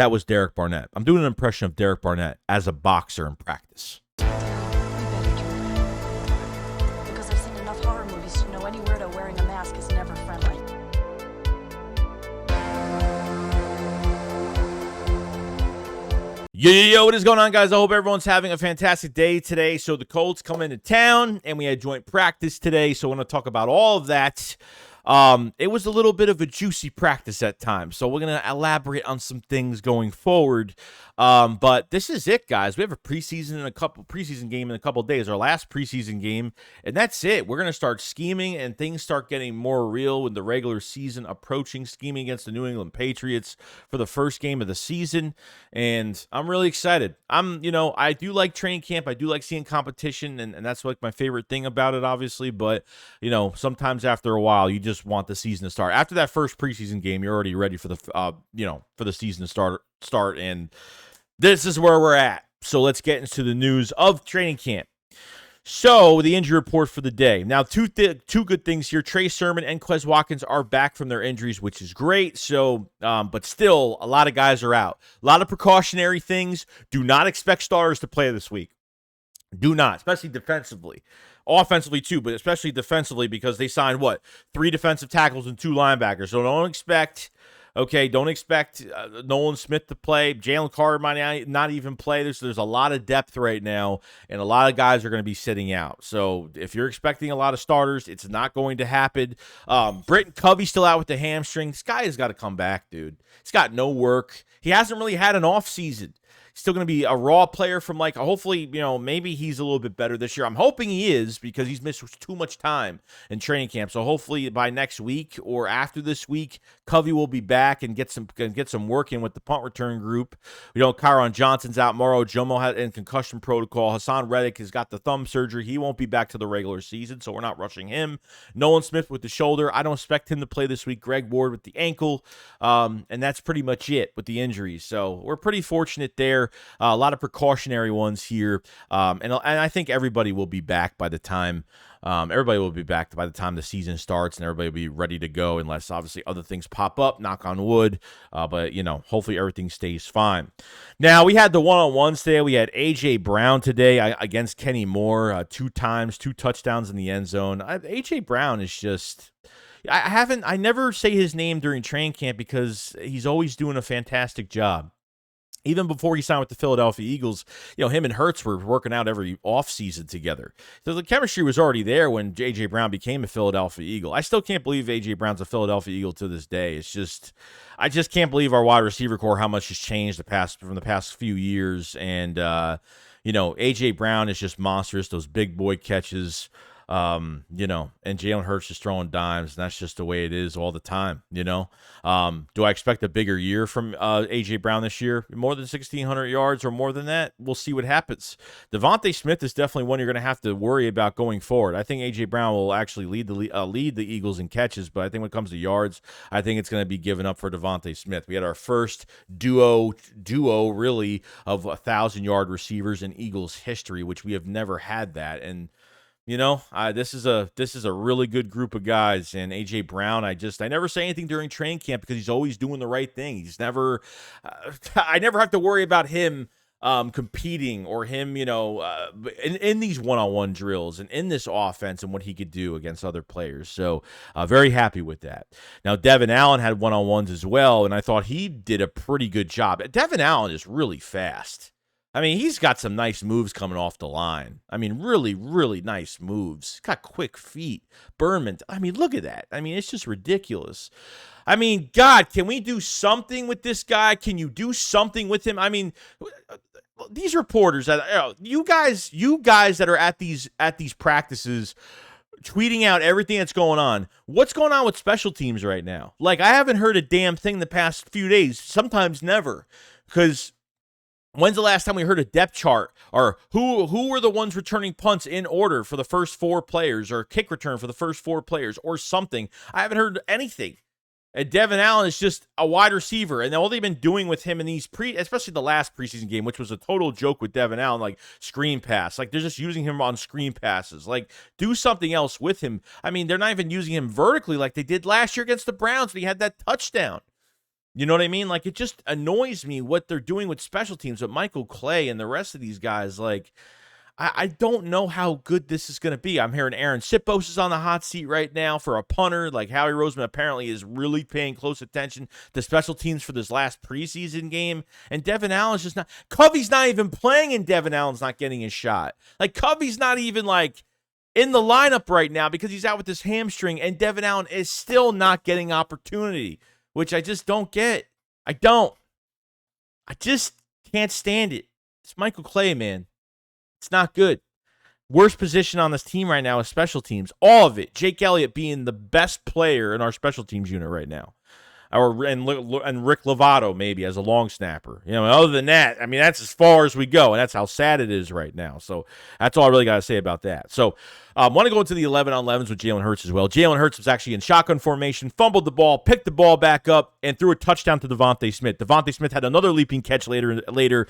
That was Derek Barnett. I'm doing an impression of Derek Barnett as a boxer in practice. We better do that. Because I've seen enough horror movies to know any weirdo wearing a mask is never friendly. Yo, what is going on, guys? I hope everyone's having a fantastic day today. So the Colts come into town, and we had joint practice today, so I want to talk about all of that. It was a little bit of a juicy practice at times, so we're going to elaborate on some things going forward. But this is it, guys. We have a preseason game in a couple of days, our last preseason game, and that's it. We're going to start scheming, and things start getting more real with the regular season approaching, scheming against the New England Patriots for the first game of the season, and I'm really excited. I do like training camp. I do like seeing competition, and that's like my favorite thing about it, obviously, but, sometimes after a while, you just want the season to start. After that first preseason game, you're already ready for the for the season to start, and this is where we're at. So let's get into the news of training camp. So the injury report for the day. Now, two good things here. Trey Sermon and Quez Watkins are back from their injuries, which is great. So, but still, a lot of guys are out. A lot of precautionary things. Do not expect starters to play this week. Do not, especially defensively. Offensively, too, but especially defensively, because they signed, 3 defensive tackles and 2 linebackers. So don't expect Nolan Smith to play. Jalen Carter might not even play. There's a lot of depth right now, and a lot of guys are going to be sitting out. So if you're expecting a lot of starters, it's not going to happen. Britton Covey's still out with the hamstring. This guy has got to come back, dude. He's got no work. He hasn't really had an off season. Still going to be a raw player from hopefully, maybe he's a little bit better this year. I'm hoping he is, because he's missed too much time in training camp. So hopefully by next week or after this week, Covey will be back and get some work in with the punt return group. Kyron Johnson's out. Mauro Jomo had in concussion protocol. Hassan Reddick has got the thumb surgery. He won't be back to the regular season, so we're not rushing him. Nolan Smith with the shoulder. I don't expect him to play this week. Greg Ward with the ankle. And that's pretty much it with the injuries. So we're pretty fortunate there. A lot of precautionary ones here, and I think everybody will be back by the time the season starts, and everybody will be ready to go, unless obviously other things pop up. Knock on wood, but hopefully everything stays fine. Now we had the one-on-ones today. We had AJ Brown today against Kenny Moore, 2 touchdowns in the end zone. AJ Brown is just. I never say his name during training camp because he's always doing a fantastic job. Even before he signed with the Philadelphia Eagles, him and Hurts were working out every offseason together. So the chemistry was already there when A.J. Brown became a Philadelphia Eagle. I still can't believe A.J. Brown's a Philadelphia Eagle to this day. I just can't believe our wide receiver core, how much has changed from the past few years. And, A.J. Brown is just monstrous, those big boy catches. And Jalen Hurts is throwing dimes, and that's just the way it is all the time, Do I expect a bigger year from A.J. Brown this year? More than 1,600 yards or more than that? We'll see what happens. Devonta Smith is definitely one you're going to have to worry about going forward. I think A.J. Brown will actually lead the Eagles in catches, but I think when it comes to yards, I think it's going to be given up for Devonta Smith. We had our first duo really of 1,000-yard receivers in Eagles history, which we have never had that, and this is a really good group of guys, and A.J. Brown, I never say anything during training camp because he's always doing the right thing. He's never, I never have to worry about him competing or him, in these one-on-one drills and in this offense and what he could do against other players. So very happy with that. Now, Devin Allen had one-on-ones as well, and I thought he did a pretty good job. Devin Allen is really fast. He's got some nice moves coming off the line. Really, really nice moves. He's got quick feet. Berman. Look at that. It's just ridiculous. God, can we do something with this guy? Can you do something with him? These reporters, you guys that are at these practices, tweeting out everything that's going on. What's going on with special teams right now? I haven't heard a damn thing the past few days. Sometimes never, because. When's the last time we heard a depth chart, or who were the ones returning punts in order for the first 4 players, or kick return for the first 4 players, or something? I haven't heard anything. And Devin Allen is just a wide receiver, and all they've been doing with him in these especially the last preseason game, which was a total joke with Devin Allen, screen pass. They're just using him on screen passes. Do something else with him. They're not even using him vertically like they did last year against the Browns when he had that touchdown. You know what I mean? Like, it just annoys me what they're doing with special teams with Michael Clay and the rest of these guys. Like, I don't know how good this is going to be. I'm hearing Aaron Sipos is on the hot seat right now for a punter. Like, Howie Roseman apparently is really paying close attention to special teams for this last preseason game. And Devin Allen's just not. Covey's not even playing, and Devin Allen's not getting his shot. Like, Covey's not even, like, in the lineup right now because he's out with this hamstring, and Devin Allen is still not getting opportunity, which I just don't get. I just can't stand it. It's Michael Clay, man. It's not good. Worst position on this team right now is special teams. All of it. Jake Elliott being the best player in our special teams unit right now. And Rick Lovato maybe as a long snapper. You know, other than that, I mean, that's as far as we go, and that's how sad it is right now. So that's all I really got to say about that. So I want to go into the 11-on-11s with Jalen Hurts as well. Jalen Hurts was actually in shotgun formation, fumbled the ball, picked the ball back up, and threw a touchdown to Devonta Smith. Devonta Smith had another leaping catch later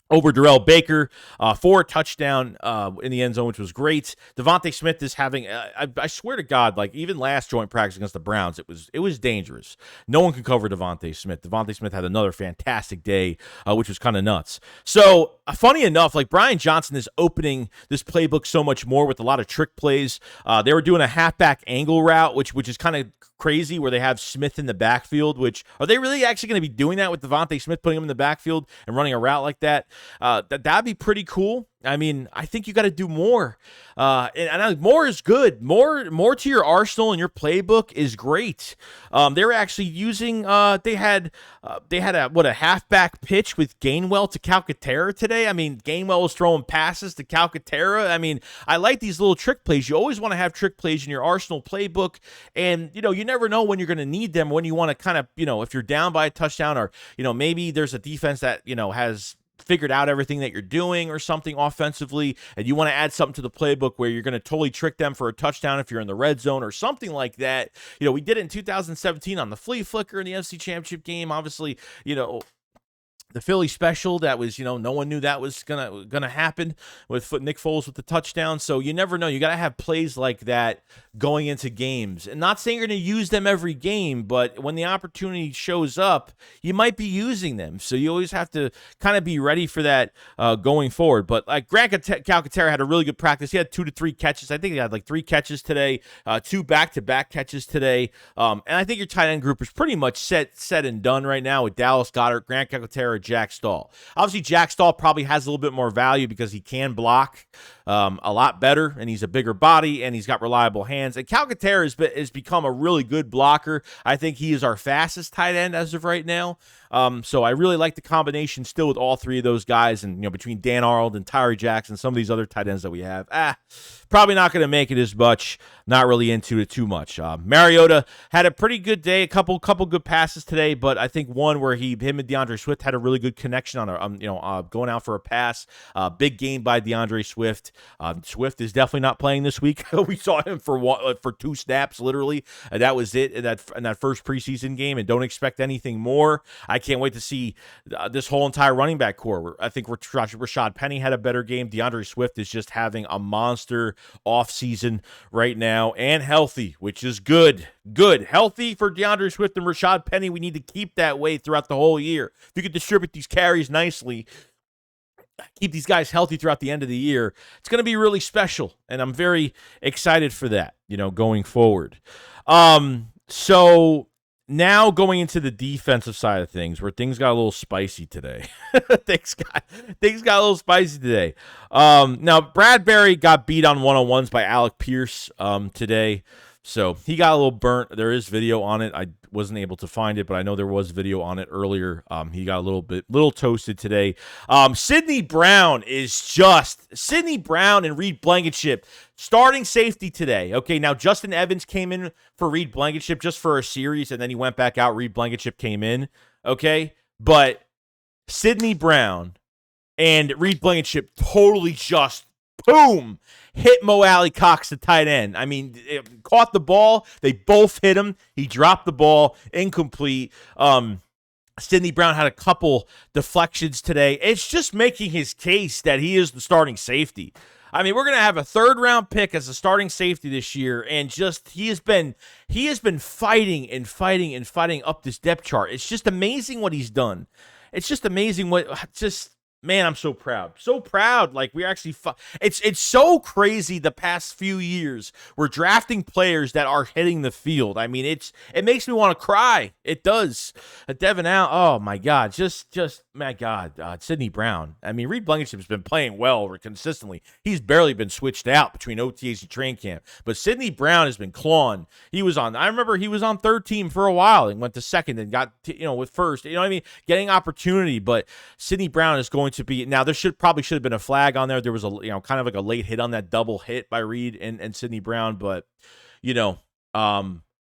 over Darrell Baker for a touchdown in the end zone, which was great. Devonta Smith is having, I swear to God, like even last joint practice against the Browns, it was dangerous. No one could cover Devonta Smith. Devonta Smith had another fantastic day, which was kind of nuts. So funny enough, like Brian Johnson is opening this playbook so much more with a lot of trick plays. They were doing a halfback angle route, which is kind of crazy, where they have Smith in the backfield. Which, are they really actually going to be doing that with Devonta Smith, putting him in the backfield and running a route like that? That'd be pretty cool. I mean, I think you got to do more, and more is good. More to your arsenal and your playbook is great. They were actually using. They had a halfback pitch with Gainwell to Calcaterra today. I mean, Gainwell was throwing passes to Calcaterra. I mean, I like these little trick plays. You always want to have trick plays in your arsenal playbook, and you never know when you're going to need them. When you want to kind of if you're down by a touchdown, or maybe there's a defense that has figured out everything that you're doing or something offensively, and you want to add something to the playbook where you're going to totally trick them for a touchdown if you're in the red zone or something like that. We did it in 2017 on the flea flicker in the NFC Championship game. Obviously, the Philly special that was, no one knew that was gonna happen with Nick Foles with the touchdown. So you never know. You got to have plays like that going into games. And not saying you're going to use them every game, but when the opportunity shows up, you might be using them. So you always have to kind of be ready for that going forward. But like Grant Calcaterra had a really good practice. He had 2 to 3 catches. I think he had like 3 catches today, 2 back-to-back catches today. And I think your tight end group is pretty much set and done right now with Dallas Goedert, Grant Calcaterra, Jack Stahl. Obviously, Jack Stahl probably has a little bit more value because he can block a lot better, and he's a bigger body, and he's got reliable hands. And Calcaterra has become a really good blocker. I think he is our fastest tight end as of right now. So I really like the combination still with all 3 of those guys, and between Dan Arnold and Tyree Jackson, some of these other tight ends that we have. Probably not going to make it as much. Not really into it too much. Mariota had a pretty good day, a couple good passes today, but I think one where him and DeAndre Swift had a really good connection on going out for a pass. Big game by DeAndre Swift. Swift is definitely not playing this week. We saw him for 2 snaps literally, and that was it in that first preseason game. And don't expect anything more. I can't wait to see this whole entire running back core. I think Rashad Penny had a better game. DeAndre Swift is just having a monster offseason right now, and healthy, which is good. Good. Healthy for DeAndre Swift and Rashad Penny. We need to keep that way throughout the whole year. If you could distribute these carries nicely, keep these guys healthy throughout the end of the year, it's going to be really special, and I'm very excited for that, going forward. So now going into the defensive side of things, where things got a little spicy today. things got a little spicy today. Now Bradbury got beat on one-on-ones by Alec Pierce today. So he got a little burnt. There is video on it. I wasn't able to find it, but I know there was video on it earlier. He got a little toasted today. Sidney Brown and Reed Blankenship starting safety today. Okay, now Justin Evans came in for Reed Blankenship just for a series, and then he went back out. Reed Blankenship came in. Okay, but Sidney Brown and Reed Blankenship totally just boom, hit Mo Alley Cox, the tight end. I mean, caught the ball. They both hit him. He dropped the ball, incomplete. Sidney Brown had a couple deflections today. It's just making his case that he is the starting safety. I mean, we're going to have a 3rd-round pick as a starting safety this year, and just he has been fighting and fighting and fighting up this depth chart. It's just amazing what he's done. It's just amazing man, I'm so proud. So proud. Like, we actually it's so crazy the past few years. We're drafting players that are hitting the field. I mean, it makes me want to cry. It does. Devin Allen, oh my God. Just my God. Sidney Brown. I mean, Reed Blankenship's been playing well consistently. He's barely been switched out between OTAs and training camp. But Sidney Brown has been clawing. I remember he was on 3rd team for a while and went to 2nd and got, with 1st. You know what I mean? Getting opportunity. But Sidney Brown is going to be, now there probably should have been a flag on there. There was a, kind of like a late hit on that double hit by Reed and Sidney Brown. But,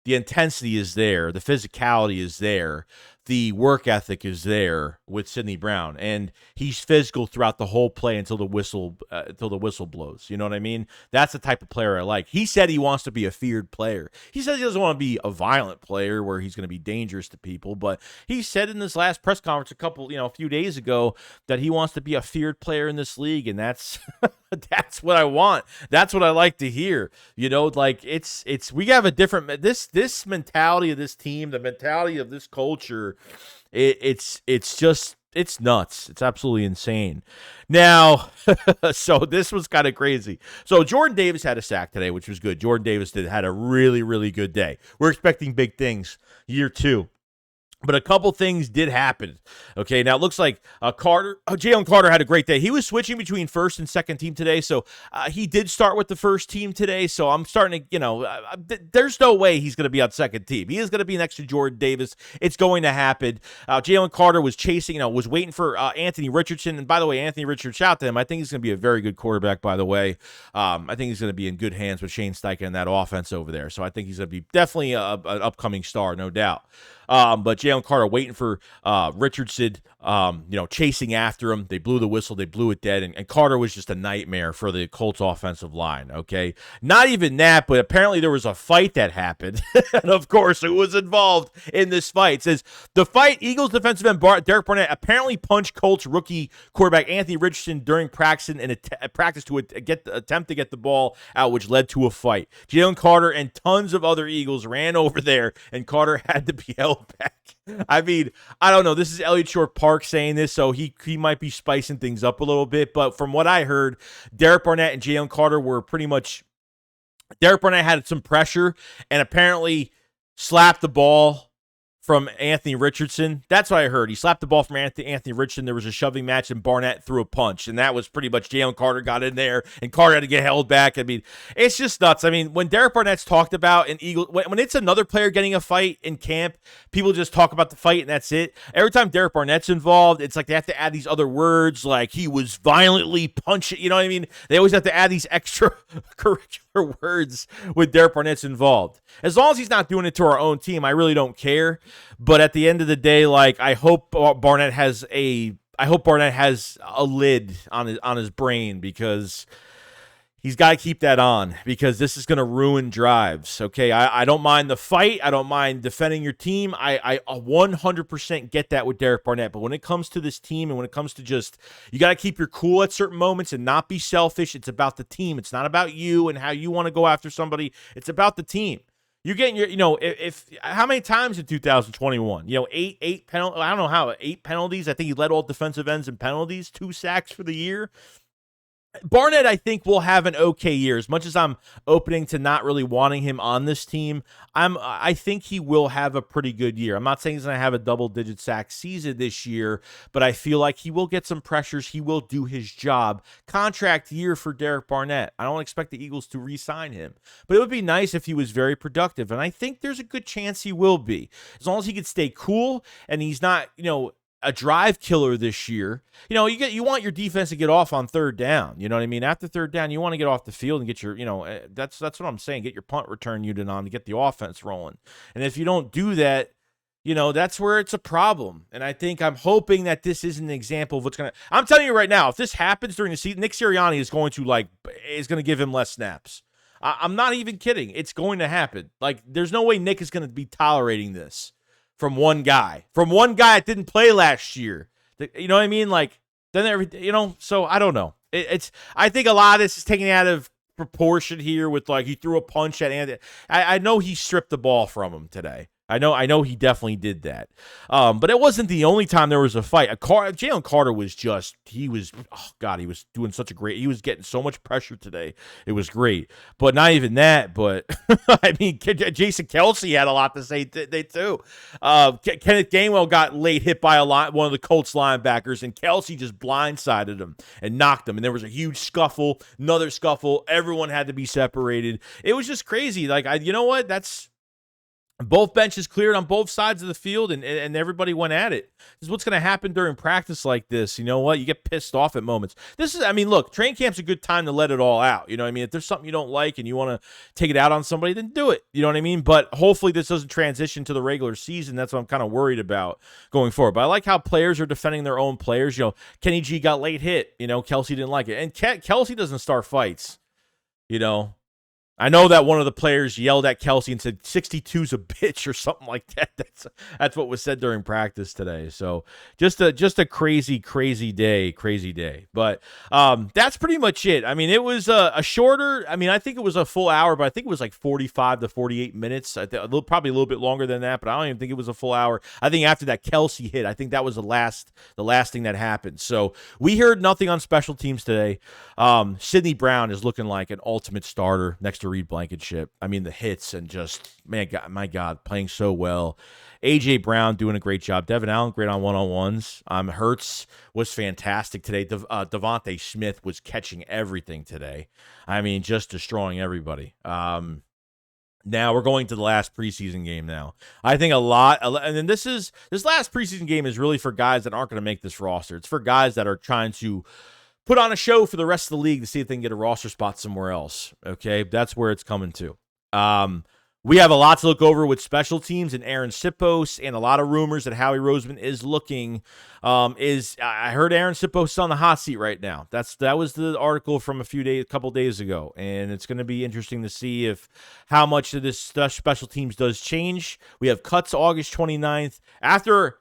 the intensity is there. The physicality is there. The work ethic is there with Sidney Brown, and he's physical throughout the whole play until the whistle blows. You know what I mean? That's the type of player I like. He said he wants to be a feared player. He says he doesn't want to be a violent player where he's going to be dangerous to people, but he said in this last press conference a few days ago that he wants to be a feared player in this league, and that's that's what I want. That's what I like to hear. We have a different this mentality of this team, the mentality of this culture. It's nuts. It's absolutely insane. Now, so this was kind of crazy. So Jordan Davis had a sack today, which was good. Jordan Davis had a really, really good day. We're expecting big things year 2. But a couple things did happen. Okay, now it looks like Jalen Carter had a great day. He was switching between 1st and 2nd team today, so he did start with the 1st team today. So I'm starting to, there's no way he's going to be on 2nd team. He is going to be next to Jordan Davis. It's going to happen. Jalen Carter was chasing, was waiting for Anthony Richardson. And by the way, Anthony Richardson, shout out to him. I think he's going to be a very good quarterback, by the way. I think he's going to be in good hands with Shane Steichen and that offense over there. So I think he's going to be definitely an upcoming star, no doubt. But Jalen Carter waiting for Richardson, chasing after him. They blew the whistle. They blew it dead. And Carter was just a nightmare for the Colts offensive line, okay? Not even that, but apparently there was a fight that happened. And, of course, who was involved in this fight? It says, the fight, Eagles defensive end Derek Barnett apparently punched Colts rookie quarterback Anthony Richardson during practice to attempt to get the ball out, which led to a fight. Jalen Carter and tons of other Eagles ran over there, and Carter had to be held back. I mean, I don't know. This is Elliott Shore Park saying this, so he might be spicing things up a little bit. But from what I heard, Derek Barnett and Jalen Carter were pretty much – Derek Barnett had some pressure and apparently slapped the ball from Anthony Richardson. That's what I heard. He slapped the ball from Anthony Richardson. There was a shoving match, and Barnett threw a punch, and that was pretty much Jalen Carter got in there, and Carter had to get held back. I mean, it's just nuts. I mean, when Derek Barnett's talked about in when it's another player getting a fight in camp, people just talk about the fight, and that's it. Every time Derek Barnett's involved, it's like they have to add these other words, like he was violently punching. You know what I mean? They always have to add these extra curricular words when Derek Barnett's involved. As long as he's not doing it to our own team, I really don't care. But at the end of the day, like, I hope Barnett has a lid on his brain, because he's got to keep that on, because this is going to ruin drives. Okay, I don't mind the fight. I don't mind defending your team. I 100% get that with Derek Barnett. But when it comes to this team, and when it comes to just, you got to keep your cool at certain moments and not be selfish. It's about the team. It's not about you and how you want to go after somebody. It's about the team. You're getting your, if how many times in 2021? Eight penalties. I don't know how, 8 penalties. I think he led all defensive ends in penalties, 2 sacks for the year. Barnett, I think, will have an okay year. As much as I'm opening to not really wanting him on this team, I think he will have a pretty good year. I'm not saying he's going to have a double-digit sack season this year, but I feel like he will get some pressures. He will do his job. Contract year for Derek Barnett. I don't expect the Eagles to re-sign him, but it would be nice if he was very productive, and I think there's a good chance he will be. As long as he can stay cool and he's not, a drive killer this year. You want your defense to get off on 3rd down. You know what I mean? After 3rd down, you want to get off the field and get your, that's what I'm saying. Get your punt return unit on to get the offense rolling. And if you don't do that, that's where it's a problem. And I'm hoping that this is an example of what's going to, I'm telling you right now, if this happens during the season, Nick Sirianni is going to give him less snaps. I'm not even kidding. It's going to happen. Like, there's no way Nick is going to be tolerating this. From one guy that didn't play last year. You know what I mean? Like, then so I don't know. I think a lot of this is taken out of proportion here with like he threw a punch at Andy. I know he stripped the ball from him today. I know he definitely did that. But it wasn't the only time there was a fight. Jalen Carter was he was doing such a great, he was getting so much pressure today. It was great. But not even that, but I mean, Jason Kelce had a lot to say they too. Kenneth Gainwell got late hit by one of the Colts linebackers, and Kelce just blindsided him and knocked him. And there was a huge scuffle, another scuffle. Everyone had to be separated. It was just crazy. Like, you know what? That's both benches cleared on both sides of the field, and everybody went at it. This is what's going to happen during practice like this. You know what? You get pissed off at moments. Look, training camp's a good time to let it all out. You know what I mean? If there's something you don't like and you want to take it out on somebody, then do it. You know what I mean? But hopefully this doesn't transition to the regular season. That's what I'm kind of worried about going forward. But I like how players are defending their own players. You know, Kenny G got late hit. You know, Kelce didn't like it. And Kelce doesn't start fights. You know, I know that one of the players yelled at Kelce and said 62's a bitch or something like that. That's what was said during practice today. So just a crazy day. But that's pretty much it. I mean, it was a shorter. I mean, I think it was a full hour, but I think it was like 45 to 48 minutes. Probably a little bit longer than that, but I don't even think it was a full hour. I think after that Kelce hit, I think that was the last thing that happened. So we heard nothing on special teams today. Sidney Brown is looking like an ultimate starter next to Reed Blankenship. I mean, the hits and just, my God, playing so well. A.J. Brown doing a great job. Devin Allen, great on one-on-ones. Hurts was fantastic today. Devonta Smith was catching everything today. I mean, just destroying everybody. Now we're going to the last preseason game now. I think and then this last preseason game is really for guys that aren't going to make this roster. It's for guys that are trying to put on a show for the rest of the league to see if they can get a roster spot somewhere else. Okay, that's where it's coming to. We have a lot to look over with special teams and Aaron Sipos, and a lot of rumors that Howie Roseman is looking. I heard Aaron Sipos is on the hot seat right now. That was the article from a couple days ago, and it's going to be interesting to see how much of this special teams does change. We have cuts August 29th. After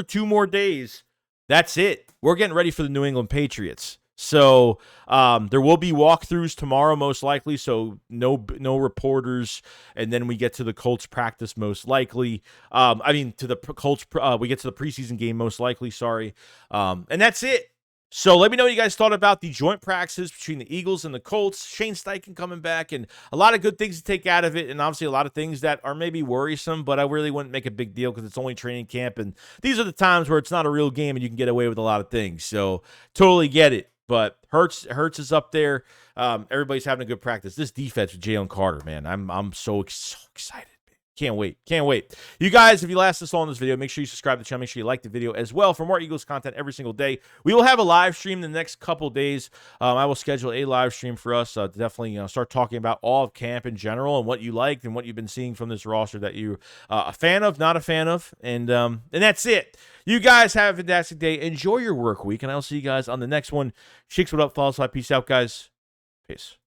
2 more days, that's it. We're getting ready for the New England Patriots. So there will be walkthroughs tomorrow, most likely. So no reporters, and then we get to the Colts practice, most likely. To the Colts. We get to the preseason game, most likely. Sorry, and that's it. So let me know what you guys thought about the joint practices between the Eagles and the Colts. Shane Steichen coming back, and a lot of good things to take out of it, and obviously a lot of things that are maybe worrisome, but I really wouldn't make a big deal because it's only training camp, and these are the times where it's not a real game and you can get away with a lot of things. So totally get it. But Hurts is up there. Everybody's having a good practice. This defense with Jalen Carter, man, I'm so excited. Can't wait. You guys, if you last this long in this video, make sure you subscribe to the channel. Make sure you like the video as well for more Eagles content every single day. We will have a live stream in the next couple days. I will schedule a live stream for us to definitely start talking about all of camp in general and what you liked and what you've been seeing from this roster that you're a fan of, not a fan of. And that's it. You guys have a fantastic day. Enjoy your work week, and I'll see you guys on the next one. Shakes, what up, follow, peace out, guys. Peace.